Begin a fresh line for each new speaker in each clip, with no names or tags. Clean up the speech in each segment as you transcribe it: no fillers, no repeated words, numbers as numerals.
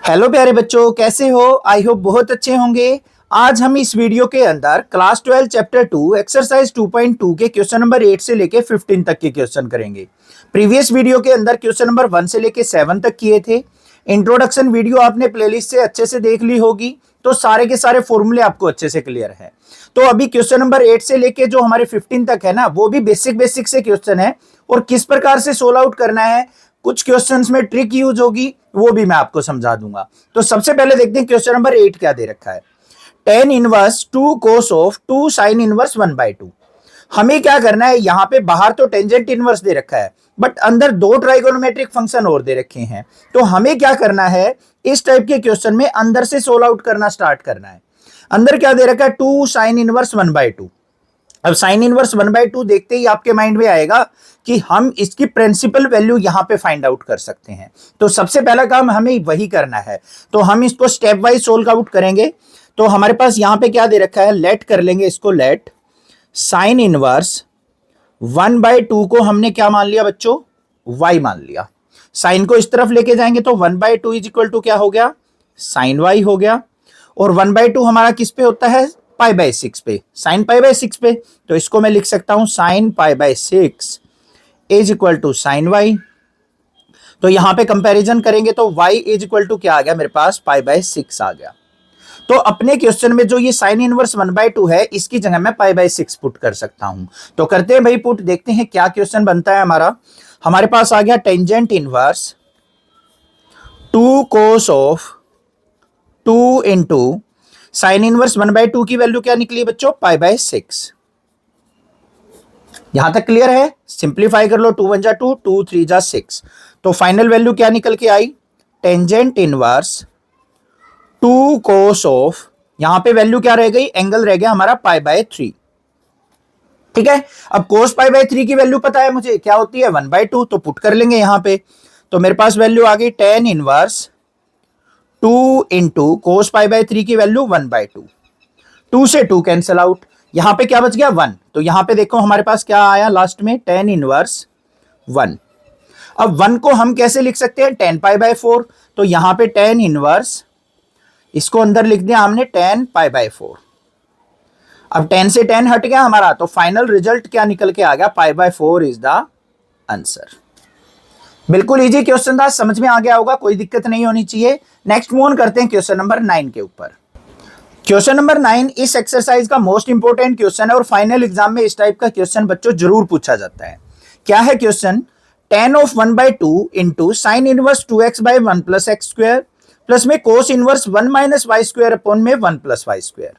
Hello प्यारे बच्चों, कैसे हो? आई होप बहुत अच्छे होंगे। आज हम इस वीडियो के अंदर क्लास 12 चैप्टर 2 एक्सरसाइज 2.2 के क्वेश्चन नंबर 8 से लेके 15 तक के क्वेश्चन करेंगे। प्रीवियस वीडियो के अंदर क्वेश्चन नंबर 1 से लेके 7 तक किए थे। इंट्रोडक्शन वीडियो आपने प्लेलिस्ट से अच्छे से देख ली होगी, तो सारे के सारे फॉर्मूले आपको अच्छे से क्लियर है। तो अभी क्वेश्चन नंबर 8 से लेके जो हमारे 15 तक है ना, वो भी बेसिक से क्वेश्चन है और किस प्रकार से सोल्व आउट करना है, कुछ क्वेश्चंस में ट्रिक यूज होगी, वो भी मैं आपको समझा दूंगा। तो सबसे पहले देखते हैं क्वेश्चन नंबर 8 क्या दे रखा है। tan inverse 2 cos of 2 sin inverse 1/2। हमें क्या करना है, यहां पे बाहर तो टेंजेंट इनवर्स दे रखा है, बट अंदर दो ट्राइगोनोमेट्रिक फंक्शन और दे रखे हैं। तो हमें क्या करना है, इस टाइप के क्वेश्चन में अंदर से सोल्व आउट करना स्टार्ट करना है। अंदर क्या दे रखा है, 2 sin इनवर्स 1/2। अब साइन इनवर्स 1/2 देखते ही आपके माइंड में आएगा कि हम इसकी प्रिंसिपल वैल्यू यहां पे फाइंड आउट कर सकते हैं। तो सबसे पहला काम हमें वही करना है, तो हम इसको स्टेप वाइज सोल्व आउट करेंगे। तो हमारे पास यहां पे क्या दे रखा है, लेट कर लेंगे इसको। लेट साइन इनवर्स 1/2 को हमने क्या मान लिया बच्चों, y मान लिया। साइन को इस तरफ लेके जाएंगे तो 1/2 इज इक्वल टू क्या हो गया, साइन y हो गया। और 1/2 हमारा किस पे होता है, π/6 पे, साइन π/6 पे। तो इसको मैं लिख सकता हूं sine π/6 is equal to sine y। तो यहां पे कंपैरिजन करेंगे तो y इज इक्वल टू क्या आ गया मेरे पास, π/6 आ गया। तो अपने क्वेश्चन में जो ये साइन इनवर्स 1/2 है, इसकी जगह मैं π/6 पुट कर सकता हूं। तो करते हैं भाई पुट, देखते हैं क्या क्वेश्चन बनता है हमारा। हमारे पास आ गया tangent inverse 2 cos of 2 into sine inverse 1/2 की वैल्यू क्या निकली बच्चों, π/6। यहां तक क्लियर है? सिंप्लीफाई कर लो, 2 1 जा 2, 2 3 जा 6। तो फाइनल वैल्यू क्या निकल के आई, टेंजेंट इनवर्स 2 cos ऑफ, यहां पे वैल्यू क्या रह गई, एंगल रह गया हमारा π/3। ठीक है, अब cos π/3 की वैल्यू पता है मुझे क्या होती है, 1/2, तो पुट कर लेंगे यहां पे। तो मेरे पास वैल्यू आ गई tan इनवर्स 2 इंटू कोस π/3 की वैल्यू 1/2। 2 से 2 कैंसिल आउट, यहां पे क्या बच गया 1। तो यहां पे देखो हमारे पास क्या आया लास्ट में, tan इनवर्स 1। अब 1 को हम कैसे लिख सकते हैं, tan π/4। तो यहां पे tan इनवर्स, इसको अंदर लिख दिया हमने tan π/4। अब 10 से 10 हट गया हमारा, तो फाइनल रिजल्ट क्या निकल के आ गया, π/4 इज द आंसर। बिल्कुल इजी क्वेश्चन था, समझ में आ गया होगा, कोई दिक्कत नहीं होनी चाहिए। नेक्स्ट मूव ऑन करते हैं क्वेश्चन नंबर 9 के ऊपर। क्वेश्चन नंबर 9 इस एक्सरसाइज का मोस्ट इंपोर्टेंट क्वेश्चन है और फाइनल एग्जाम में इस टाइप का क्वेश्चन बच्चों जरूर पूछा जाता है। क्या है question, tan of 1/2 into sine inverse 2x/1 plus x square plus में cos inverse 1 minus y square upon में 1 प्लस वाई स्क्वायर।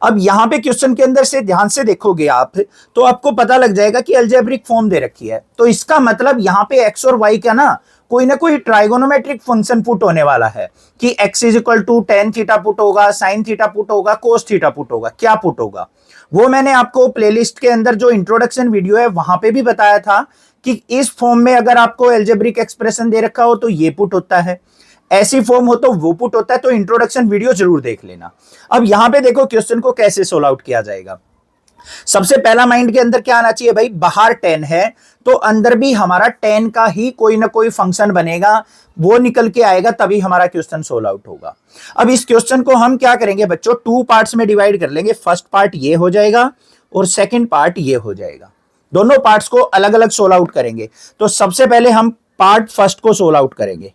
अब यहां पे क्वेश्चन के अंदर से ध्यान से देखोगे आप, तो आपको पता लग जाएगा कि अलजेब्रिक फॉर्म दे रखी है। तो इसका मतलब यहां पे x और y का ना कोई ट्राइगोनोमेट्रिक फंक्शन पुट होने वाला है कि x is equal to tan theta put होगा, sin थीटा पुट होगा, cos थीटा पुट होगा। क्या पुट होगा वो मैंने आपको प्लेलिस्ट के अंदर जो इंट्रोडक्शन वीडियो है वहां पे भी बताया था कि इस फॉर्म में अगर आपको अलजेब्रिक एक्सप्रेशन दे रखा हो तो ये पुट होता है, ऐसी फॉर्म हो तो वो पुट होता है। तो इंट्रोडक्शन वीडियो जरूर देख लेना। अब यहां पे देखो क्वेश्चन को कैसे सोल्व आउट किया जाएगा। सबसे पहला माइंड के अंदर क्या आना चाहिए भाई, बाहर 10 है तो अंदर भी हमारा 10 का ही कोई ना कोई फंक्शन बनेगा, वो निकल के आएगा, तभी हमारा क्वेश्चन सोल्व आउट होगा। अब इस क्वेश्चन को हम क्या करेंगे बच्चों, 2 पार्ट्स में डिवाइड कर लेंगे। फर्स्ट पार्ट ये हो जाएगा और सेकेंड पार्ट ये हो जाएगा। दोनों पार्ट्स को अलग अलग सोल्व आउट करेंगे। तो सबसे पहले हम पार्ट फर्स्ट को सोल्व आउट करेंगे।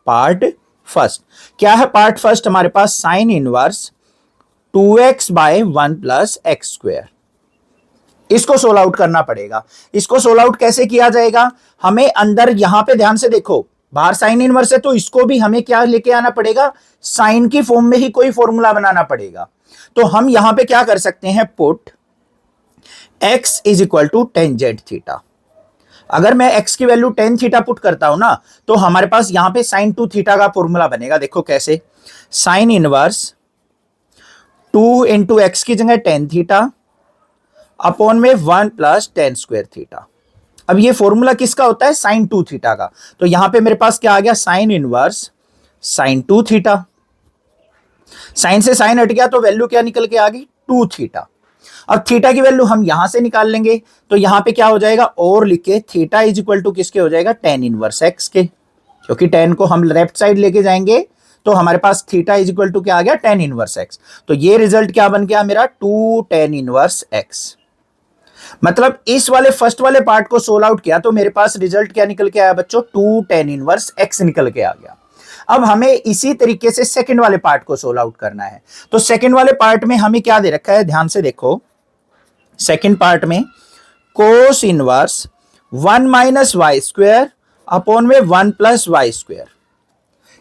पार्ट फर्स्ट क्या है, पार्ट फर्स्ट हमारे पास sine inverse 2x/1 plus x square, इसको सोल्व आउट करना पड़ेगा। इसको सोल्व आउट कैसे किया जाएगा, हमें अंदर यहां पे ध्यान से देखो, बाहर साइन इनवर्स है तो इसको भी हमें क्या लेके आना पड़ेगा, साइन की फॉर्म में ही कोई फॉर्मूला बनाना पड़ेगा। तो हम यहां पे क्या कर सकते हैं, put x is equal to tangent theta. अगर मैं x की वैल्यू tan थीटा पुट करता हूं ना, तो हमारे पास यहां पे sin 2 थीटा का फॉर्मूला बनेगा। देखो कैसे, साइन इनवर्स 2 इंटू एक्स की जगह tan थीटा अपॉन में 1 प्लस tan स्क्वायर थीटा। अब ये फॉर्मूला किसका होता है, sin 2 थीटा का। तो यहां पे मेरे पास क्या आ गया, sine inverse sin 2 theta. Sine से साइन हट गया तो वैल्यू क्या निकल के आ गई, 2 थीटा। अब थीटा की वैल्यू हम यहां से निकाल लेंगे, तो यहां पे क्या हो जाएगा, और लिख के थीटा इज इक्वल टू किसके हो जाएगा, tan इनवर्स x के, क्योंकि tan को हम लेफ्ट साइड लेके जाएंगे तो हमारे पास थीटा इज इक्वल टू क्या आ गया, tan इनवर्स x। तो ये रिजल्ट क्या बन गया मेरा, 2 tan इनवर्स x। मतलब इस वाले फर्स्ट वाले पार्ट को सोल्व आउट किया तो मेरे पास रिजल्ट क्या निकल के आया बच्चों, 2 tan इनवर्स x निकल के आ गया। अब हमें इसी तरीके से सेकंड वाले पार्ट को सोल्व आउट करना है। तो सेकंड वाले पार्ट में हमें क्या दे रखा है, ध्यान से देखो। सेकंड पार्ट में cos inverse 1 minus y square upon में 1 प्लस वाई स्क्वायर।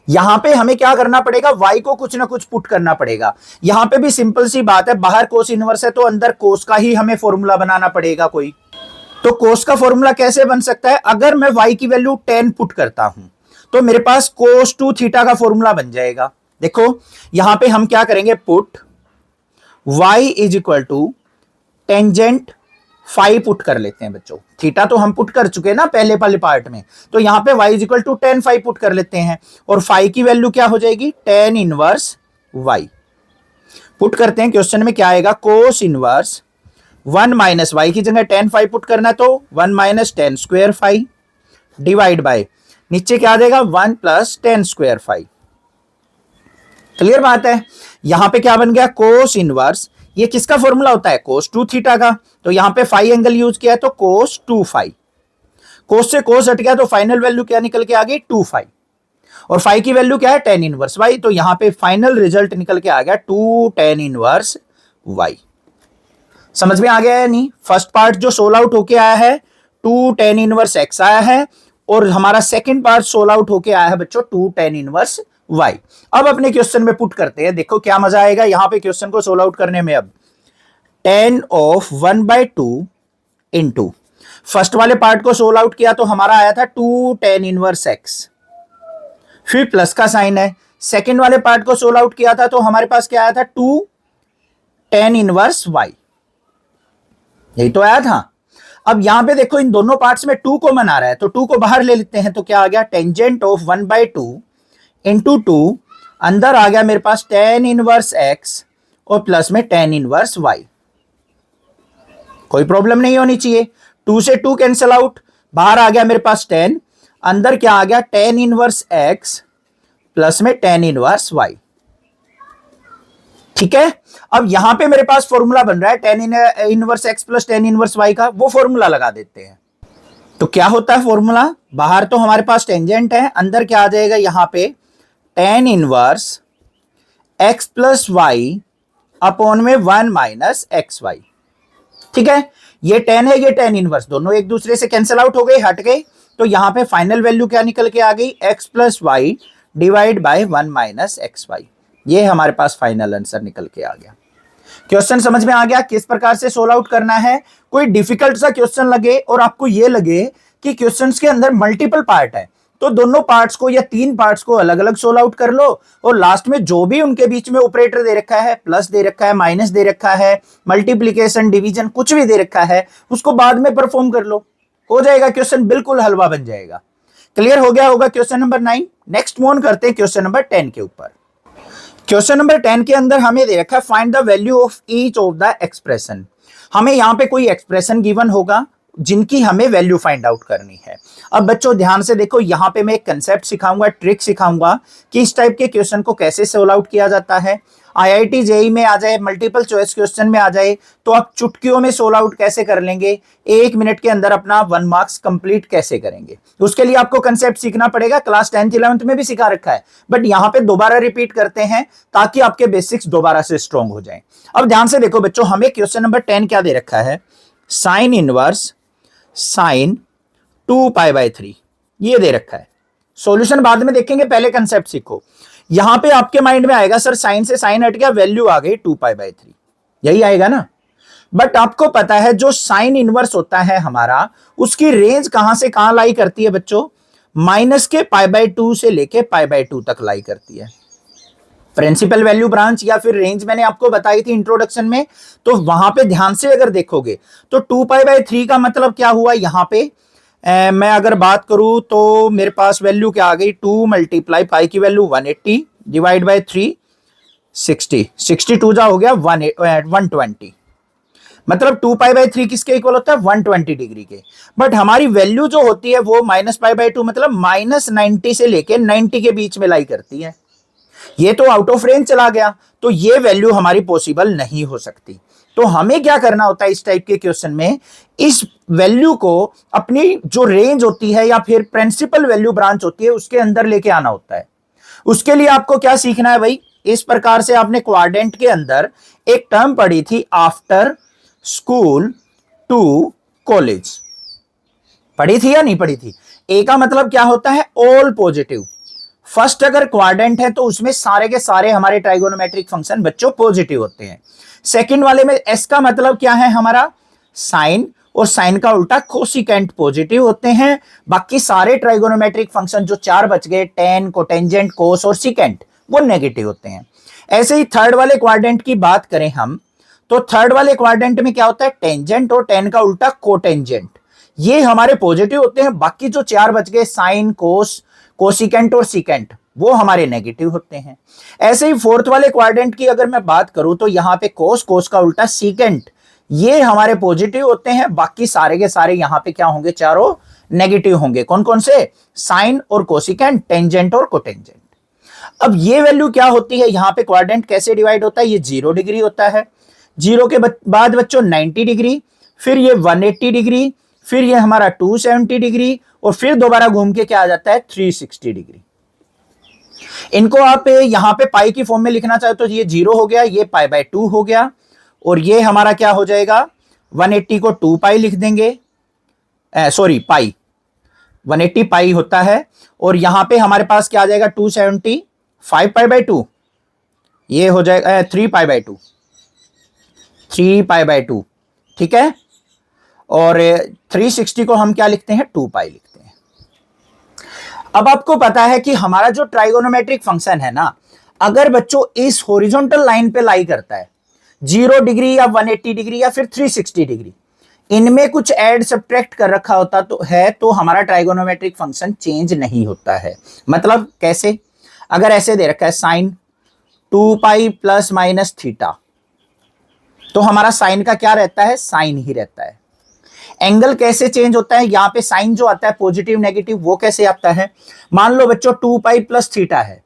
यहां पे हमें क्या करना पड़ेगा, y को कुछ ना कुछ पुट करना पड़ेगा। यहां पे भी सिंपल सी बात है, बाहर कोस इनवर्स है तो अंदर कोस का ही हमें फॉर्मूला बनाना पड़ेगा कोई। तो कोस का फॉर्मूला कैसे बन सकता है, अगर मैं y की वैल्यू 10 पुट करता हूं तो मेरे पास कोस 2 थीटा का फॉर्मूला बन जाएगा। देखो यहां पे हम क्या करेंगे, put y is equal to tangent 5 put कर लेते हैं बच्चों। थीटा तो हम पुट कर चुके हैं ना पहले वाले पार्ट में, तो यहां पे y is equal to tan 5 put कर लेते हैं और 5 की वैल्यू क्या हो जाएगी, tan इनवर्स y। पुट करते हैं, क्वेश्चन में क्या आएगा, कोस इनवर्स 1 माइनस वाई की जगह tan 5 पुट करना है तो 1 minus tan square 5 divide by नीचे क्या आ जाएगा 1 प्लस tan स्क्वायर 5। क्लियर बात है। यहां पे क्या बन गया, कोस इनवर्स, ये किसका फॉर्मूला होता है, कोस 2 थीटा का। तो यहां पे फाई एंगल यूज किया है तो कोस 2 फाई। कोस से कोस हट गया तो फाइनल वैल्यू क्या निकल के आ गई, 2 फाई। और फाई की वैल्यू क्या है, tan इनवर्स y। तो यहां पे फाइनल रिजल्ट निकल के आ गया 2 tan इनवर्स y। समझ में आ गया है नहीं। फर्स्ट पार्ट जो सोल्व आउट होके आया है 2 tan इनवर्स x आया है और हमारा सेकंड पार्ट सोल्व आउट होके आया है बच्चों 2 tan इनवर्स y। अब अपने क्वेश्चन में पुट करते हैं, देखो क्या मजा आएगा यहां पे क्वेश्चन को सोल्व आउट करने में। अब tan ऑफ 1/2 इंटू फर्स्ट वाले पार्ट को सोल्व आउट किया तो हमारा आया था 2 tan इनवर्स x, फिर प्लस का साइन है। सेकंड वाले पार्ट को सोल्व आउट किया था तो हमारे पास क्या आया था, 2 tan इनवर्स y। यही तो आया था। अब यहां पे देखो इन दोनों पार्ट्स में 2 कॉमन आ रहा है तो 2 को बाहर ले लेते हैं तो क्या आ गया, टेंजेंट ऑफ 1/2 इंटू 2, अंदर आ गया मेरे पास tan इनवर्स x और प्लस में tan इनवर्स y। कोई प्रॉब्लम नहीं होनी चाहिए। 2 से 2 कैंसिल आउट, बाहर आ गया मेरे पास 10, अंदर क्या आ गया tan इनवर्स x प्लस में tan इनवर्स y। ठीक है। अब यहां पे मेरे पास फॉर्मूला बन रहा है tan inverse x plus tan inverse y का, वो फॉर्मूला लगा देते हैं। तो क्या होता है फॉर्मूला, बाहर तो हमारे पास टेंजेंट है, अंदर क्या आ जाएगा यहां पे tan inverse x plus y upon में 1 माइनस एक्स वाई। ठीक है, ये tan है ये tan इनवर्स, दोनों एक दूसरे से कैंसिल आउट हो गए, हट गए। तो यहां पे फाइनल वैल्यू क्या निकल के आ गई, x plus y divide by 1 minus x y. ये हमारे पास फाइनल आंसर निकल के आ गया। क्वेश्चन समझ में आ गया किस प्रकार से सोल्व आउट करना है। कोई डिफिकल्ट सा क्वेश्चन लगे और आपको ये लगे कि क्वेश्चंस के अंदर मल्टीपल पार्ट है तो दोनों पार्ट्स को या 3 पार्ट्स को अलग अलग सोल्व आउट कर लो और लास्ट में जो भी उनके बीच में ऑपरेटर दे रखा है, प्लस दे रखा है, माइनस दे रखा है, मल्टीप्लिकेशन डिवीजन कुछ भी दे रखा है, उसको बाद में परफॉर्म कर लो, हो जाएगा क्वेश्चन, बिल्कुल हलवा बन जाएगा। क्लियर हो गया होगा question number 9। Next move on करते हैं क्वेश्चन नंबर 10 के ऊपर। क्वेश्चन नंबर 10 के अंदर हमें दे रखा है find the value of each of the expression. हमें यहां पे कोई एक्सप्रेशन गिवन होगा जिनकी हमें वैल्यू फाइंड आउट करनी है। अब बच्चों ध्यान से देखो, यहां पे मैं एक कंसेप्ट सिखाऊंगा, ट्रिक सिखाऊंगा कि इस टाइप के क्वेश्चन को कैसे सोल्व आउट किया जाता है। आईआईटी जेईई में आ जाए, मल्टीपल चॉइस क्वेश्चन में आ जाए तो आप चुटकियों में सोल्व आउट कैसे कर लेंगे, 1 मिनट के अंदर अपना 1 मार्क्स कंप्लीट कैसे करेंगे। उसके लिए आपको कंसेप्ट सीखना पड़ेगा, क्लास 10th 11th में भी सिखा रखा है, बट यहां पे दोबारा रिपीट करते हैं ताकि आपके बेसिक्स दोबारा से स्ट्रॉन्ग हो जाए। अब ध्यान से देखो बच्चों, हमें क्वेश्चन नंबर 10 क्या दे रखा है, साइन इनवर्स साइन 2π/3 ये दे रखा है। सॉल्यूशन बाद में देखेंगे, पहले कंसेप्ट सीखो। यहां पे आपके माइंड में आएगा सर साइन से साइन हट गया, वैल्यू आ गई 2π/3, यही आएगा ना। बट आपको पता है जो साइन इनवर्स होता है हमारा, उसकी रेंज कहां से कहां लाई करती है बच्चों, माइनस के π/2 से लेके π/2 तक लाई करती है। प्रिंसिपल वैल्यू ब्रांच या फिर रेंज मैंने आपको बताई थी इंट्रोडक्शन में, तो वहां पे ध्यान से अगर देखोगे तो 2π/3 का मतलब क्या हुआ, यहां पे मैं अगर बात करूं तो मेरे पास वैल्यू क्या आ गई, 2 मल्टीप्लाई पाई की वैल्यू 180 डिवाइड बाय 3 60, 62 जा हो गया 120। मतलब 2π/3 किसके इक्वल होता है, 120 डिग्री के। बट हमारी वैल्यू जो होती है वो -π/2 मतलब -90 से लेके 90 के बीच में लाई करती है। ये तो आउट ऑफ रेंज चला गया, तो ये वैल्यू हमारी पॉसिबल नहीं हो सकती। तो हमें क्या करना होता है इस टाइप के क्वेश्चन में, इस वैल्यू को अपनी जो रेंज होती है या फिर प्रिंसिपल वैल्यू ब्रांच होती है उसके अंदर लेके आना होता है। उसके लिए आपको क्या सीखना है भाई, इस प्रकार से आपने क्वाड्रेंट के अंदर एक टर्म पढ़ी थी, आफ्टर स्कूल टू कॉलेज, पढ़ी थी या नहीं पढ़ी थी? ए का मतलब क्या होता है, ऑल पॉजिटिव। फर्स्ट अगर क्वाड्रेंट है तो उसमें सारे के सारे हमारे ट्राइगोनोमेट्रिक फंक्शन बच्चों पॉजिटिव होते हैं। सेकंड वाले में एस का मतलब क्या है हमारा, साइन, और साइन का उल्टा कोसिकेंट पॉजिटिव होते हैं। बाकी सारे ट्राइगोनोमेट्रिक फंक्शन जो चार बच गए, टेन, कोटेंजेंट, कोस और सिकेंट, वो नेगेटिव होते हैं। ऐसे ही थर्ड वाले क्वाड्रेंट की बात करें हम, तो थर्ड वाले क्वाड्रेंट में क्या होता है, टेंजेंट और टेन का उल्टा कोटेंजेंट, ये हमारे पॉजिटिव होते हैं। बाकी जो चार बच गए, साइन, कोस, कोसिकेंट और सिकेंट, वो हमारे नेगेटिव होते हैं। ऐसे ही फोर्थ वाले क्वाड्रेंट की अगर मैं बात करूं तो यहां पे कोस, कोस का उल्टा सिकेंट, ये हमारे पॉजिटिव होते हैं। बाकी सारे के सारे यहां पे क्या होंगे, चारों नेगेटिव होंगे। कौन कौन से, साइन और कोसिकेंट, टेंजेंट और कोटेंजेंट। अब ये वैल्यू क्या होती है, यहां पे क्वाड्रेंट कैसे डिवाइड होता है, ये 0 डिग्री होता है। 0 के बाद बच्चों 90 डिग्री, फिर ये 180 डिग्री, फिर ये हमारा 270 डिग्री, और फिर दोबारा घूम के क्या आ जाता है, 360 डिग्री। इनको आप यहां पे पाई की फॉर्म में लिखना चाहे तो ये 0 हो गया, ये पाई बाय 2 हो गया, और ये हमारा क्या हो जाएगा, 180 को 2 पाई लिख देंगे, सॉरी पाई, 180 पाई होता है। और यहां पे हमारे पास क्या आ जाएगा, 270, 5 पाई बाय 2, ये हो जाएगा 3 पाई बाय 2, 3 पाई बाय 2, ठीक है। और 360 को हम क्या लिखते हैं, 2 पाई लिखते हैं। अब आपको पता है कि हमारा जो ट्राइगोनोमेट्रिक फंक्शन है ना, अगर बच्चों इस हॉरिजॉन्टल लाइन पे लाई करता है, 0 डिग्री या 180 डिग्री या फिर 360 डिग्री, इनमें कुछ ऐड सब्ट्रैक्ट कर रखा होता तो हमारा ट्राइगोनोमेट्रिक फंक्शन चेंज नहीं होता है। मतलब कैसे, अगर ऐसे दे रखा है sine 2 pi plus minus theta, तो हमारा साइन का क्या रहता है, साइन ही रहता है। एंगल कैसे चेंज होता है, यहां पे साइन जो आता है पॉजिटिव नेगेटिव, वो कैसे आता है, मान लो बच्चों 2 पाई प्लस थीटा है,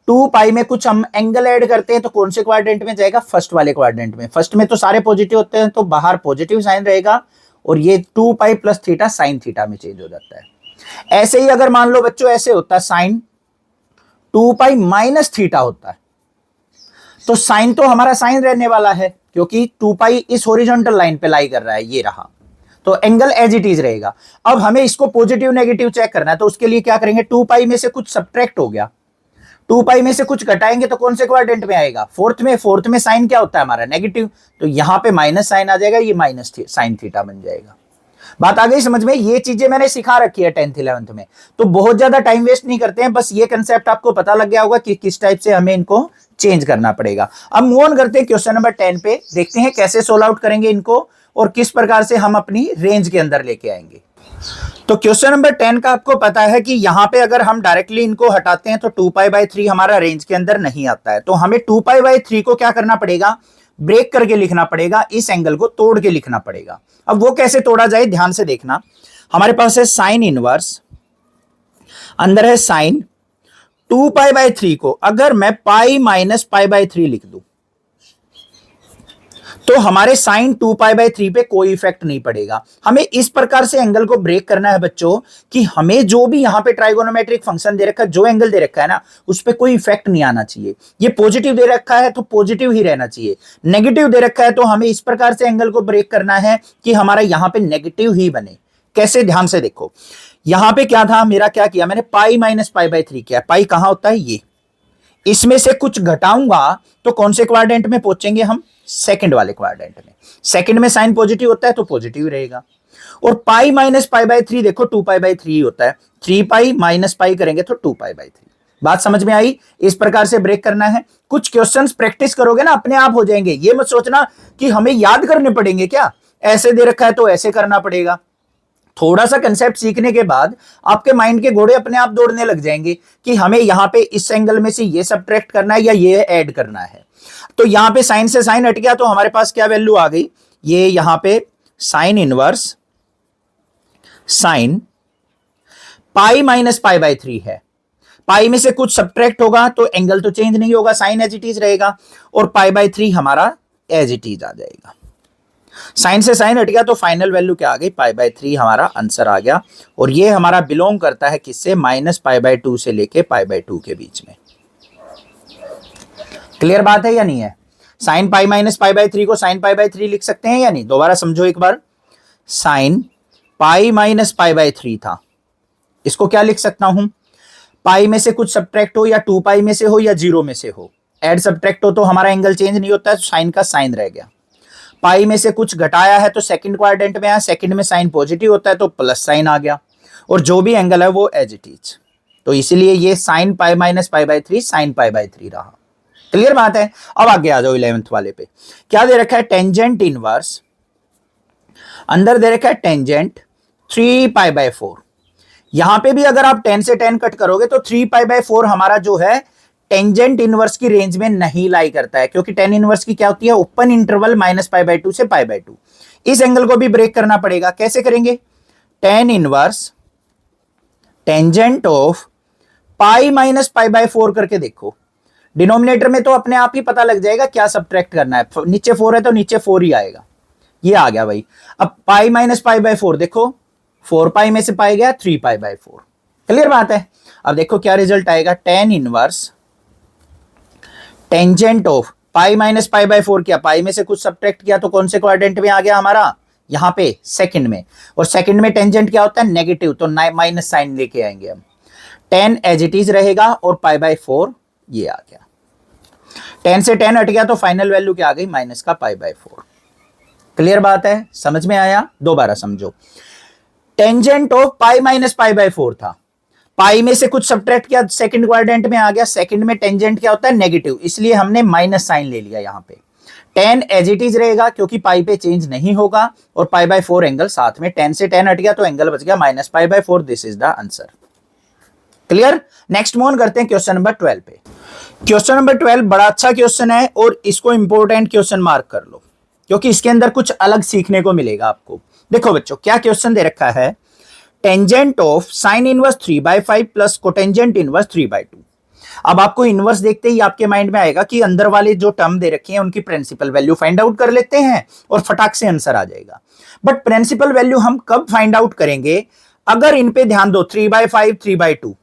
2 पाई में कुछ हम एंगल ऐड करते हैं तो कौन से क्वाड्रेंट में जाएगा, फर्स्ट वाले क्वाड्रेंट में। फर्स्ट में तो सारे पॉजिटिव होते हैं तो बाहर पॉजिटिव साइन रहेगा, और ये 2 pi plus theta sine theta में चेंज हो जाता है। ऐसे ही अगर मान लो बच्चों ऐसे होता है, साइन 2 पाई माइनस थीटा होता है, तो साइन तो हमारा साइन रहने वाला है क्योंकि 2 पाई इस हॉरिजॉन्टल लाइन पे लाई कर रहा है, ये रहा, तो एंगल एज इट इज रहेगा। अब हमें इसको पॉजिटिव नेगेटिव चेक करना है, तो उसके लिए क्या करेंगे, 2 पाई में से कुछ सब्ट्रैक्ट हो गया, 2 पाई में से कुछ घटाएंगे तो कौन से क्वाड्रेंट में आएगा, फोर्थ में साइन क्या होता है हमारा, नेगेटिव, तो यहां पे माइनस साइन आ जाएगा, ये माइनस साइन थीटा बन जाएगा। बात आ गई समझ में, ये चीजें मैंने सिखा रखी है 10th 11th में, तो बहुत ज्यादा टाइम वेस्ट नहीं करते हैं, बस ये कंसेप्ट आपको पता लग गया होगा कि किस टाइप से हमें इनको चेंज करना पड़ेगा। अब मूव ऑन करते हैं क्वेश्चन नंबर 10 पे, देखते हैं कैसे सोल्व आउट करेंगे इनको और किस प्रकार से हम अपनी रेंज के अंदर लेके आएंगे। तो क्वेश्चन नंबर 10 का आपको पता है कि यहां पे अगर हम डायरेक्टली इनको हटाते हैं तो 2 पाई बाय 3 हमारा रेंज के अंदर नहीं आता है, तो हमें 2 पाई बाय 3 को क्या करना पड़ेगा, ब्रेक करके लिखना पड़ेगा, इस एंगल को तोड़ के लिखना पड़ेगा। अब वो कैसे तोड़ा जाए, ध्यान से देखना। हमारे पास है साइन इनवर्स, अंदर है साइन, 2 पाई बाय 3 को अगर मैं पाई माइनस पाई बाय 3 लिख दूं तो हमारे साइन 2 पाई बाय 3 पे कोई इफेक्ट नहीं पड़ेगा। हमें इस प्रकार से एंगल को ब्रेक करना है बच्चों कि हमें जो भी यहां पे ट्राइगोनोमेट्रिक फंक्शन दे रखा है, जो एंगल दे रखा है ना, उस पे कोई इफेक्ट नहीं आना चाहिए। ये पॉजिटिव दे रखा है तो पॉजिटिव ही रहना चाहिए, नेगेटिव दे रखा है तो हमें इस प्रकार से एंगल को ब्रेक करना है कि हमारा यहां पे नेगेटिव ही बने। कैसे, ध्यान से देखो, यहां पे क्या था, मेरा क्या किया मैंने, पाई माइनस पाई बाय 3 किया। पाई कहां होता है, ये, इसमें से कुछ घटाऊंगा तो कौन से क्वाड्रेंट में पहुंचेंगे हम, सेकंड वाले क्वाड्रेंट में। सेकंड में साइन पॉजिटिव होता है तो पॉजिटिव रहेगा। और पाई माइनस पाई बाय 3 देखो 2 पाई बाय 3 होता है, 3 पाई माइनस पाई करेंगे तो 2 पाई बाय 3। बात समझ में आई, इस प्रकार से ब्रेक करना है। कुछ क्वेश्चंस प्रैक्टिस करोगे ना अपने आप हो जाएंगे, ये मत सोचना कि हमें याद करने पड़ेंगे, क्या ऐसे दे रखा है तो ऐसे करना पड़ेगा। थोड़ा सा कंसेप्ट सीखने के बाद आपके माइंड के घोड़े अपने आप दौड़ने लग जाएंगे कि हमें यहां पे इस एंगल में से ये सब्ट्रैक्ट करना है या ये ऐड करना है। तो यहां पे साइन से साइन हट गया तो हमारे पास क्या वैल्यू आ गई, ये यहां पे sine inverse sine pi minus pi by 3 है। पाई में से कुछ सब्ट्रैक्ट होगा तो एंगल तो चेंज नहीं होगा, साइन एज इट इज रहेगा, और पाई/3 हमारा एज इट इज आ जाएगा। साइन से साइन हट गया तो फाइनल वैल्यू क्या आ गई, पाई/3 हमारा आंसर आ गया। और ये हमारा बिलोंग करता है किससे, -पाई/2 से लेके पाई/2 के बीच में। क्लियर बात है या नहीं है? साइन पाई माइनस पाई/3 को साइन पाई/3 लिख सकते हैं या नहीं? दोबारा समझो एक बार। साइन पाई माइनस पाई/3 था, इसको क्या लिख सकता हूं, पाई में से कुछ सब्ट्रैक्ट हो या 2 पाई में से हो या 0 में से हो, एड सब्ट्रैक्ट हो तो हमारा एंगल चेंज नहीं होता है, तो साइन का साइन रह गया। पाई में से कुछ घटाया है तो सेकंड क्वाड्रेंट में आया, सेकंड में साइन पॉजिटिव होता है तो प्लस साइन आ गया, और जो भी एंगल है वो एज इट इज। तो इसीलिए ये साइन पाई माइनस पाई/3 साइन पाई/3 रहा। क्लियर बात है? अब आगे आ जाओ 11th वाले पे। क्या दे रखा है, टेंजेंट इनवर्स, अंदर दे रखा है टेंजेंट 3π/4। यहां पे भी अगर आप 10 से 10 कट करोगे तो 3π/4 हमारा जो है टेंजेंट इनवर्स की रेंज में नहीं लाई करता है, क्योंकि टेन इनवर्स की क्या होती है, ओपन इंटरवल -π/2 से π/2। इस एंगल को भी ब्रेक करना पड़ेगा, कैसे करेंगे, tan inverse tangent of pi minus π/4 करके देखो। डिनोमिनेटर में तो अपने आप ही पता लग जाएगा क्या सब्ट्रैक्ट करना है, नीचे 4 है तो नीचे 4 ही आएगा, ये आ गया भाई। अब पाई माइनस π/4 देखो, 4 पाई में से पाई गया 3π/4। क्लियर बात है? अब देखो क्या रिजल्ट आएगा, tan inverse tangent of pi minus π/4 किया, पाई में से कुछ सब्ट्रैक्ट किया तो कौन से क्वाड्रेंट में आ गया हमारा, यहां पे सेकंड में, और सेकंड में टेंजेंट क्या होता है, नेगेटिव, तो माइनस साइन लेके आएंगे हम। 10 एज इट इज रहेगा और π/4 ये आ गया। 10 से 10 हट गया तो फाइनल वैल्यू क्या आ गई, माइनस का π/4। क्लियर बात है? समझ में आया? दोबारा समझो। टेंजेंट ऑफ पाई माइनस π/4 था, पाई में से कुछ सब्ट्रैक्ट किया, सेकंड क्वाड्रेंट में आ गया, सेकंड में टेंजेंट क्या होता है, नेगेटिव, इसलिए हमने माइनस साइन ले लिया यहां पे। 10 एज इट इज रहेगा क्योंकि पाई पे चेंज नहीं होगा, और π/4 एंगल साथ में, 10 से 10 हट गया तो एंगल बच गया -π/4। This is the answer. Clear? Next move on करते हैं क्वेश्चन नंबर 12 पे। क्वेश्चन नंबर 12 बड़ा अच्छा क्वेश्चन है और इसको इंपॉर्टेंट क्वेश्चन मार्क कर लो, क्योंकि इसके अंदर कुछ अलग सीखने को मिलेगा आपको। देखो बच्चों, क्या क्वेश्चन दे रखा है, tangent of sine inverse 3/5 plus cotangent inverse 3/2। अब आपको इनवर्स देखते ही आपके माइंड में आएगा कि अंदर वाले जो टर्म दे रखे हैं उनकी प्रिंसिपल वैल्यू फाइंड आउट कर लेते हैं और फटाक से आंसर आ जाएगा। बट प्रिंसिपल वैल्यू हम कब फाइंड आउट करेंगे, अगर इन पे ध्यान दो, 3/5 3/2,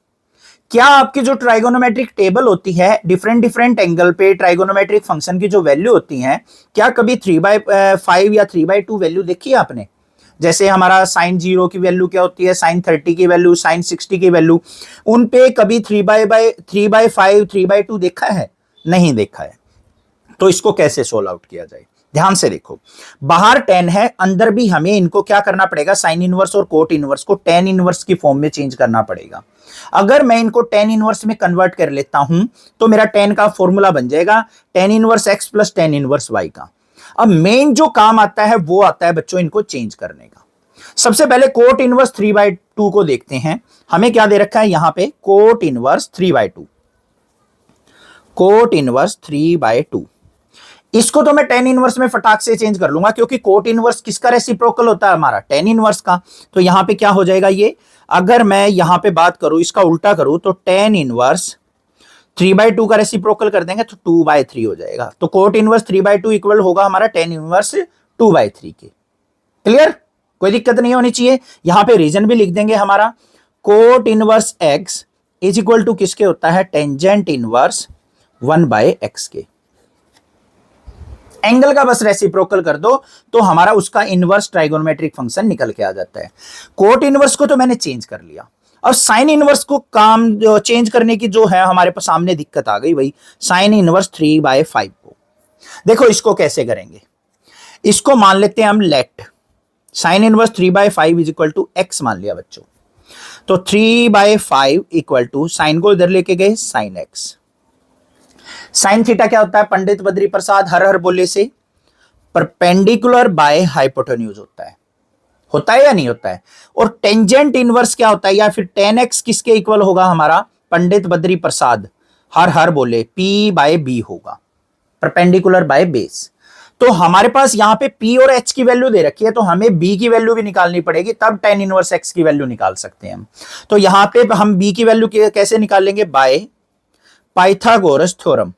क्या आपकी जो ट्राइगोनोमेट्रिक टेबल होती है, डिफरेंट डिफरेंट एंगल पे ट्राइगोनोमेट्रिक फंक्शन की जो वैल्यू होती है, क्या कभी 3/5 या 3/2 वैल्यू देखी है आपने? जैसे हमारा साइन 0 की वैल्यू क्या होती है, साइन 30 की वैल्यू, साइन 60 की वैल्यू, उन पे कभी 3/5 3/2 देखा है? नहीं देखा है। तो इसको कैसे सोल्व आउट किया जाए, ध्यान से देखो। बाहर 10 है, अंदर भी हमें इनको क्या करना पड़ेगा, साइन इनवर्स और कोट इनवर्स को tan इनवर्स की फॉर्म में चेंज करना पड़ेगा। अगर मैं इनको tan इनवर्स में कन्वर्ट कर लेता हूं तो मेरा tan का फॉर्मूला बन जाएगा tan inverse x plus tan inverse y का। अब मेन जो काम आता है वो आता है बच्चों इनको चेंज करने का। सबसे पहले कोट इनवर्स 3/2 को देखते हैं। हमें क्या दे रखा है यहां पे, कोट इनवर्स 3/2, कोट इनवर्स 3/2। इसको तो मैं tan इनवर्स में फटाक से चेंज कर लूंगा, क्योंकि कोट इनवर्स किसका रेसिप्रोकल होता है, हमारा tan इनवर्स का। तो यहां पे क्या हो जाएगा ये, अगर मैं यहां पे बात करूं, इसका उल्टा करूं, तो tan इनवर्स 3/2 का रेसिप्रोकल कर देंगे तो 2/3 हो जाएगा। तो कोट इनवर्स 3/2 इक्वल होगा हमारा tan इनवर्स 2/3 के। क्लियर? कोई दिक्कत नहीं होनी चाहिए। यहां पे रीजन भी लिख देंगे हमारा, cot inverse x is equal to किसके होता है, टेंजेंट इनवर्स 1/x के। एंगल का बस रेसिप्रोकल कर दो तो हमारा उसका इनवर्स ट्राइगोनोमेट्रिक फंक्शन निकल के आ जाता है। कोट इनवर्स को तो मैंने चेंज कर लिया, और साइन इनवर्स को काम चेंज करने की जो है हमारे पास सामने दिक्कत आ गई भाई, साइन इनवर्स 3/5 को। देखो इसको कैसे करेंगे, इसको मान लेते हैं हम let sine inverse 3/5 is equal to x मान लिया बच्चों। तो 3/5 इक्वल टू, साइन को इधर लेके गए, साइन x। साइन थीटा क्या होता है, पंडित बद्री प्रसाद हर हर बोले से परपेंडिकुलर बाय हाइपोटेन्यूज होता है या नहीं होता है। और टेंजेंट इनवर्स क्या होता है, या फिर tan x किसके इक्वल होगा हमारा, पंडित बद्री प्रसाद हर हर बोले P/B होगा, परपेंडिकुलर बाय बेस। तो हमारे पास यहाँ पे P और H की वैल्यू दे रखी है, तो हमें B की वैल्यू भी निकालनी पड़ेगी, तब tan इनवर्स X की वैल्यू निकाल सकते हैं हम। तो यहाँ पे हम B की वैल्यू कैसे निकालेंगे? By Pythagoras theorem.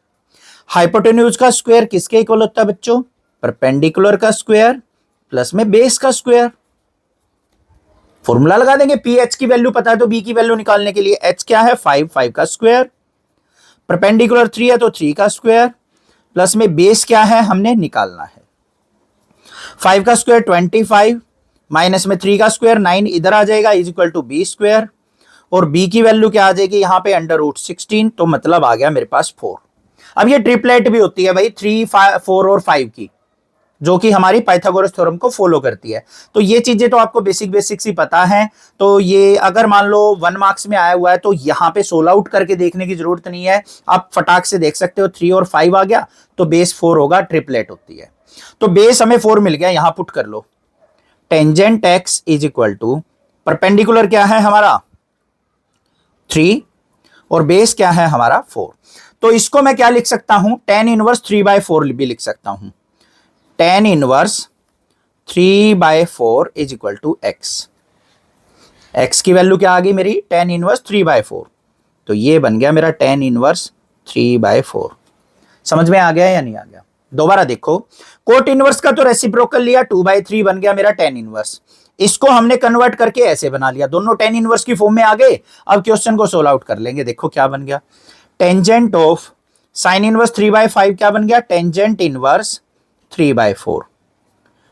हाइपोटेन्यूज का स्क्वायर किसके इक्वल होता है बच्चों? परपेंडिकुलर का स्क्वायर प्लस में बेस का स्क्वायर। फॉर्मूला लगा देंगे, पी एच की वैल्यू पता है तो बी की वैल्यू निकालने के लिए एच क्या है? 5 का स्क्वायर, परपेंडिकुलर 3 है तो 3 का स्क्वायर, प्लस में बेस क्या है हमने निकालना है। 5 का स्क्वायर 25, माइनस में 3 का स्क्वायर 9 इधर आ जाएगा, is equal to b square. और बी की वैल्यू क्या आ जाएगी यहाँ पे? √16, तो मतलब आ गया मेरे पास 4। अब ये ट्रिपलेट भी होती है भाई 3, 4 और 5 की, जो कि हमारी पाइथागोरस थ्योरम को फॉलो करती है। तो ये चीजें तो आपको बेसिक्स ही पता है। तो ये अगर मान लो 1 मार्क्स में आया हुआ है तो यहाँ पे सोल्व आउट करके देखने की जरूरत नहीं है, आप फटाक से देख सकते हो 3 और 5 आ गया तो बेस 4 होगा, ट्रिपलेट होती है। तो बेस हमें 4 मिल गया, यहां पुट कर लो। Tangent x is equal to perpendicular क्या है हमारा? 3 और बेस क्या है हमारा? 4। तो इसको मैं क्या लिख सकता हूं? tan इनवर्स 3/4 भी लिख सकता हूं। tan inverse 3/4 is equal to x. X की वैल्यू क्या आ गई मेरी? tan inverse 3/4। तो ये बन गया मेरा tan इनवर्स 3/4। समझ में आ गया या नहीं आ गया? दोबारा देखो, कोट इनवर्स का तो रेसिप्रोकल लिया, 2/3 बन गया मेरा tan इनवर्स। इसको हमने कन्वर्ट करके ऐसे बना लिया, दोनों tan इनवर्स की फॉर्म में आ गए। अब क्वेश्चन को सोल्व आउट कर लेंगे। देखो क्या बन गया, टेंजेंट ऑफ साइन इनवर्स 3/5 क्या बन गया? Tangent inverse 3/4।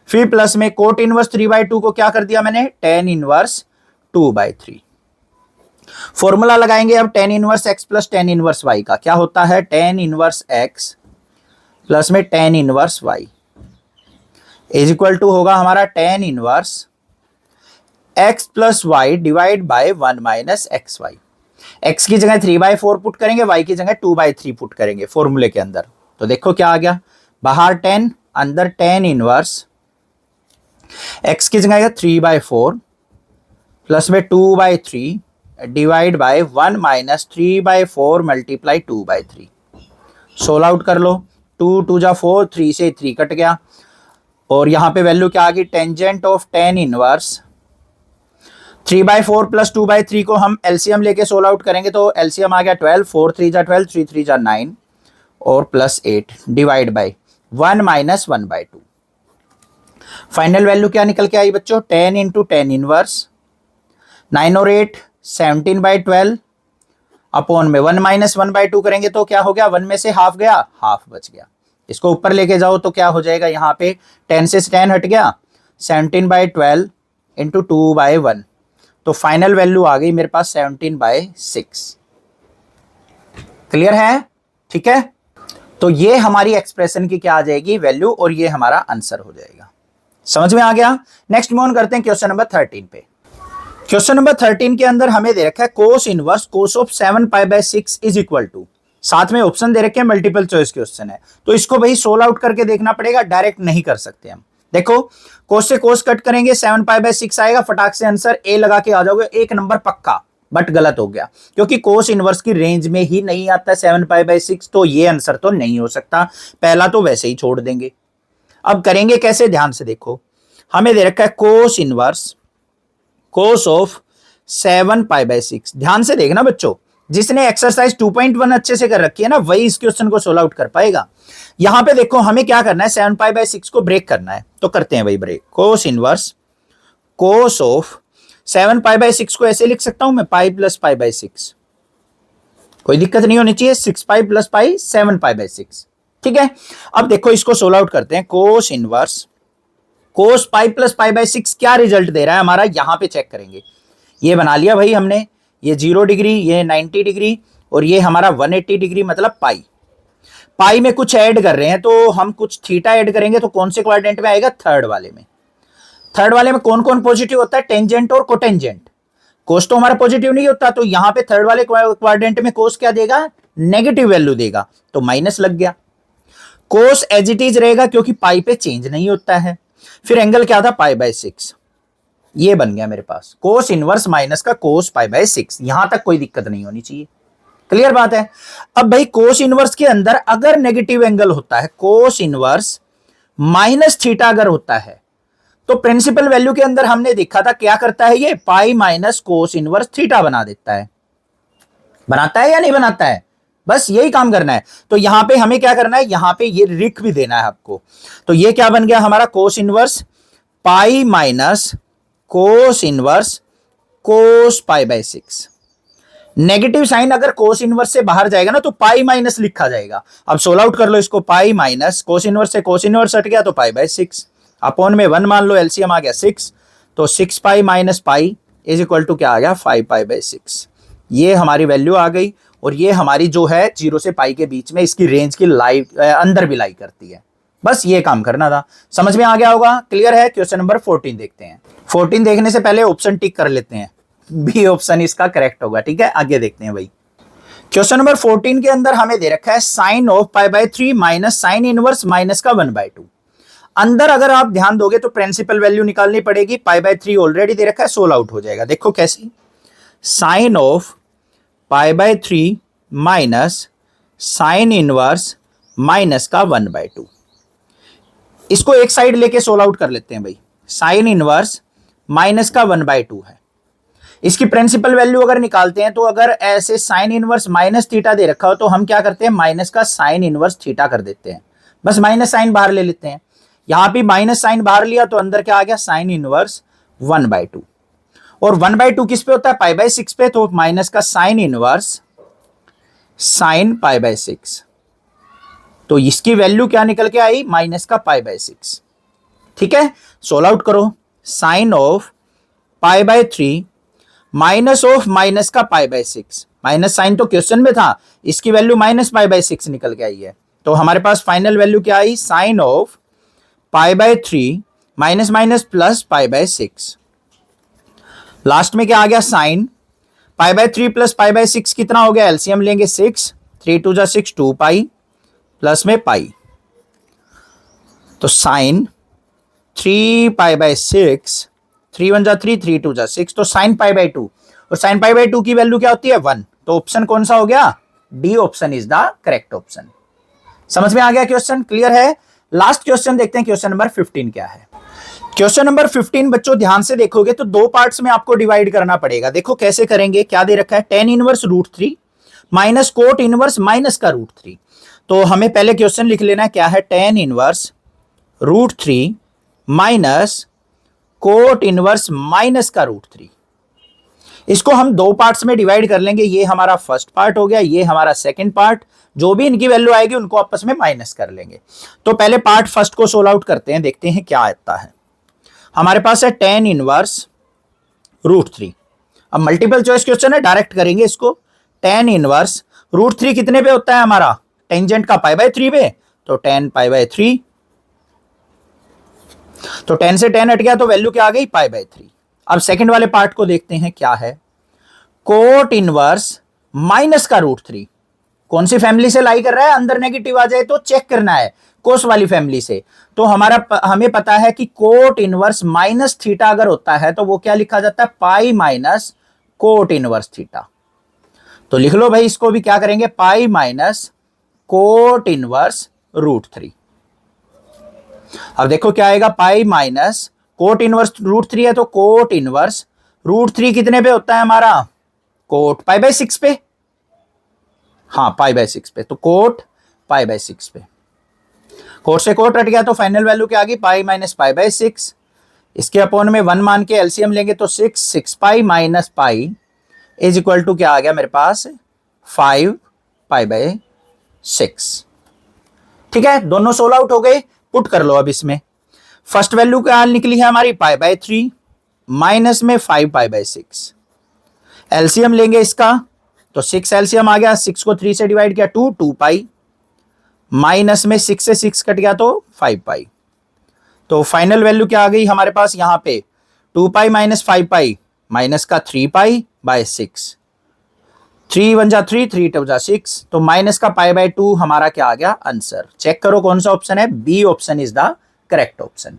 फिर प्लस में कोट इनवर्स 3/2 को क्या कर दिया मैंने? tan inverse 2/3। फॉर्मूला लगाएंगे अब tan inverse x plus tan inverse y का। क्या होता है? tan इनवर्स x प्लस में tan inverse y is equal to होगा हमारा tan inverse x plus y divide by 1 minus x y. x की जगह 3/4 पुट करेंगे, y की जगह 2/3 पुट करेंगे फॉर्मूले के अंदर। तो देखो क्या आ गया, बाहर 10 अंदर tan इनवर्स x की जगह 3/4 प्लस में 2/3 divide by 1 minus 3/4 multiply 2/3। Solve out कर लो, 2 2 जा 4, 3 से 3 कट गया। और यहां पे वैल्यू क्या आ गई? Tangent of tan inverse 3/4 plus 2/3 को हम एलसीएम लेके सोल्व आउट करेंगे तो एलसीएम आ गया 12, 4 3 जा 12, 3 3 जा 9 और plus 8 divide by 1 minus 1/2। Final value क्या निकल के आई बच्चों? 10 इंटू tan इनवर्स 9 और 8 17/12 अपॉन में 1 माइनस 1/2 करेंगे तो क्या हो गया? 1 में से हाफ गया, हाफ बच गया। इसको ऊपर लेके जाओ तो क्या हो जाएगा? यहाँ पे 10 से 10 हट गया, 17/12 इंटू 2/1। तो फाइनल वैल्यू आ गई मेरे पास 17/6। क्लियर है? ठीक है, तो ये हमारी एक्सप्रेशन की क्या आ जाएगी? वैल्यू, और ये हमारा आंसर हो जाएगा। समझ में आ गया? नेक्स्ट मूव ऑन करते हैं क्वेश्चन नंबर 13 पे। क्वेश्चन नंबर 13 के अंदर हमें दे रखा है cos inverse cos of 7π/6 is equal to, साथ में ऑप्शन दे रखे हैं, मल्टीपल चॉइस क्वेश्चन है। तो इसको भाई सोल्व आउट करके देखना पड़ेगा, डायरेक्ट नहीं कर सकते हम। देखो, कोस से कोस कट करेंगे, 7π/6 आएगा, फटाक से आंसर ए लगा के आ जाओगे, 1 नंबर पक्का। बट गलत हो गया, क्योंकि कोस इनवर्स की रेंज में ही नहीं आता 7π/6, तो ये आंसर तो नहीं हो सकता। पहला तो वैसे ही छोड़ देंगे। अब करेंगे कैसे? ध्यान से देखो, हमें दे रखा है कोस इनवर्स कोस ऑफ 7π/6। ध्यान से देखना बच्चों, जिसने एक्सरसाइज 2.1 अच्छे से कर रखी है ना, वही इस क्वेश्चन को सोल्व आउट कर पाएगा। यहां पे देखो, हमें क्या करना है? 7π/6 को ब्रेक करना है, तो करते हैं भाई break. Cos inverse cos of 7π/6 को ऐसे लिख सकता हूं मैं, पाई प्लस π/6। कोई दिक्कत नहीं होनी चाहिए, 6π प्लस पाई 7π/6। ठीक है, अब देखो इसको सोल्व आउट करते हैं। कोस इनवर्स कोस पाई प्लस π/6 क्या रिजल्ट दे रहा है हमारा? यहां पे चेक करेंगे। ये बना लिया भाई हमने, ये 0 डिग्री, ये 90 डिग्री और ये हमारा 180 डिग्री, मतलब पाई। पाई में कुछ ऐड कर रहे हैं तो हम कुछ थीटा ऐड करेंगे, तो कौन से क्वाड्रेंट में आएगा? थर्ड वाले में। थर्ड वाले में कौन कौन पॉजिटिव होता है? टेंजेंट और कोटेंजेंट। कोस तो हमारा पॉजिटिव नहीं होता, तो यहां पे थर्ड वाले क्वाड्रेंट में कोस क्या देगा? नेगेटिव वैल्यू देगा, तो माइनस लग गया। कोस एज इट इज रहेगा क्योंकि पाई पे चेंज नहीं होता है। फिर एंगल क्या था? π/6। ये बन गया मेरे पास कोस इनवर्स माइनस का कोस π/6। यहां तक कोई दिक्कत नहीं होनी चाहिए, क्लियर बात है। अब भाई कोस इनवर्स के अंदर अगर नेगेटिव एंगल होता है, कोस इनवर्स माइनस थीटा अगर होता है तो प्रिंसिपल वैल्यू के अंदर हमने देखा था क्या करता है, ये पाई माइनस कोस इनवर्स थीटा बना देता है। बनाता है या नहीं बनाता है? बस यही काम करना है। तो यहां पे हमें क्या करना है, यहां पे ये रिक भी देना है आपको। तो ये क्या बन गया हमारा, cos inverse pi minus cos inverse cos pi by 6। Negative sine अगर कोस इनवर्स से बाहर जाएगा ना तो पाई माइनस लिखा जाएगा। अब सोल्व आउट कर लो इसको, पाई माइनस कोस इनवर्स से कोस इनवर्स हट गया तो पाई बाय 6, अपॉन में 1 मान लो, एलसीएम आ गया 6, तो 6 pi minus pi is equal to क्या आ गया, 5 पाई बाय 6। ये हमारी वैल्यू आ गई और ये हमारी जो है 0 से पाई के बीच में इसकी रेंज की अंदर भी लाई करती है। बस ये काम करना था, समझ में आ गया होगा, क्लियर है। क्वेश्चन नंबर 14 देखते हैं। 14 देखने से पहले ऑप्शन टिक कर लेते हैं, बी ऑप्शन इसका करेक्ट होगा। ठीक है, आगे देखते हैं भाई। क्वेश्चन नंबर 14 के अंदर हमें दे रखा है sine of pi by 3 minus sine inverse minus का 1/2। अंदर अगर आप ध्यान दोगे तो प्रिंसिपल वैल्यू निकालनी पड़ेगी। पाई बाय 3 ऑलरेडी दे रखा है, सोल्व आउट हो जाएगा। देखो कैसे, sine of pi by 3 minus sine inverse minus का 1/2। इसको एक साइड लेके सोल्व आउट कर लेते हैं भाई। साइन इनवर्स माइनस का 1/2 है। इसकी प्रिंसिपल वैल्यू अगर निकालते हैं तो अगर ऐसे साइन इनवर्स माइनस थीटा दे रखा हो तो हम क्या करते हैं, माइनस का साइन इनवर्स थीटा कर देते हैं। बस माइनस साइन बाहर ले लेते हैं। यहां पे माइनस साइन बाहर लिया तो अंदर क्या आ गया, साइन इनवर्स 1/2। और 1/2 किस पे होता है, पाई बाय 6 पे, तो माइनस का sine inverse sine pi by 6। तो इसकी वैल्यू क्या निकल के आई, माइनस का पाई बाय 6। ठीक है, सोल्व आउट करो। Sine of pi by 3 minus of minus का पाई बाय 6, माइनस साइन तो क्वेश्चन में था, इसकी वैल्यू माइनस पाई बाय 6 निकल के आई है। तो हमारे पास फाइनल वैल्यू क्या आई, sine of pi by 3 minus minus plus pi by 6। Last में क्या आ गया, sine pi by 3 plus pi by 6 कितना हो गया, एलसीएम लेंगे 6, 3 2 जा 6, 2 पाई प्लस में पाई, तो साइन 3 पाई बाय 6, 3 1 जा 3, 3 2 जा 6, तो साइन पाई बाय 2। और साइन पाई बाय 2 की वैल्यू क्या होती है, 1। तो ऑप्शन कौन सा हो गया, D option is the correct option. समझ में आ गया क्वेश्चन, क्लियर है। लास्ट क्वेश्चन देखते हैं, क्वेश्चन नंबर 15 क्या है। क्वेश्चन नंबर 15 बच्चों ध्यान से देखोगे तो दो पार्ट्स में आपको डिवाइड करना पड़ेगा। देखो कैसे करेंगे, क्या दे रखा है, tan inverse √3 minus cot inverse minus का √3। तो हमें पहले क्वेश्चन लिख लेना है, क्या है, tan inverse √3 minus cot inverse minus का √3। इसको हम दो पार्ट्स में डिवाइड कर लेंगे। ये हमारा फर्स्ट पार्ट हो गया, ये हमारा सेकंड पार्ट। जो भी इनकी वैल्यू आएगी उनको आपस में माइनस कर लेंगे। तो पहले पार्ट फर्स्ट को सोल्व आउट करते हैं, देखते हैं क्या आता है। हमारे पास है टेन इनवर्स √3। अब मल्टीपल चॉइस क्वेश्चन है, डायरेक्ट करेंगे इसको। टेन इनवर्स √3 कितने पे होता है हमारा, टेंजेंट का पाई बाय 3 पे, तो 10 पाई बाय 3। तो 10 से 10 हट गया तो वैल्यू क्या आ गई, पाई बाय 3। अब सेकंड वाले पार्ट को देखते हैं, क्या है, कोट इनवर्स माइनस का √3। कौन सी फैमिली से लाई कर रहा है, अंदर नेगेटिव आ जाए तो चेक करना है, कोस वाली फैमिली से। तो हमें पता है कि कोट इनवर्स माइनस थीटा अगर होता है तो वो क्या लिखा जाता है, pi minus cot inverse theta. तो लिख लो भाई, इसको भी क्या करेंगे, पाई माइनस कोट इनवर्स √3। अब देखो क्या आएगा, पाई माइनस कोट इनवर्स √3 है तो कोट इनवर्स √3 कितने पे होता है हमारा, कोट पाई बाय 6 पे। हाँ, पाई बाय 6 पे, तो कोट पाई बाय 6 पे। कोट से कोट हट गया तो फाइनल वैल्यू क्या आ गई, पाई माइनस पाई बाय 6। इसके अपॉन में 1 मान के एलसीएम लेंगे तो 6 pi minus pi is equal to क्या आ गया मेरे पास, 5 पाई बाय 6। ठीक है, दोनों सोल्व आउट हो गए। पुट कर लो अब इसमें। फर्स्ट वैल्यू क्या निकली है हमारी, पाई बाय 3 माइनस में 5 पाई बाय 6। एलसीएम लेंगे इसका तो 6 एलसीएम आ गया, 6 को 3 से डिवाइड किया 2 पाई, माइनस में 6 से 6 कट गया तो 5 पाई। तो फाइनल वैल्यू क्या आ गई हमारे पास यहां पे, 2 पाई माइनस 5 पाई माइनस का 3 पाई बाय 6। 3 1 जा 3, 3 2 जा 6, तो माइनस का पाई बाय 2 हमारा क्या आ गया, आंसर। चेक करो कौन सा ऑप्शन है, B option is the correct option.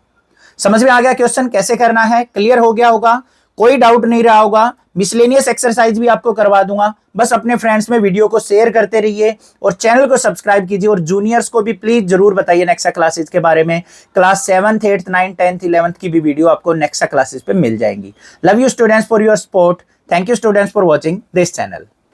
समझ में आ गया क्वेश्चन कैसे करना है, क्लियर हो गया होगा। कोई डाउट नहीं रहा होगा, मिसलेनियस एक्सरसाइज भी आपको करवा दूंगा। बस अपने फ्रेंड्स में वीडियो को शेयर करते रहिए और चैनल को सब्सक्राइब कीजिए, और जूनियर्स को भी प्लीज जरूर बताइए नेक्सा क्लासेस के बारे में। Class 7th 8th 9th 10th 11th की भी वीडियो आपको नेक्सा क्लासेस पे मिल जाएंगी। Love you students for your support. Thank you students for watching this channel.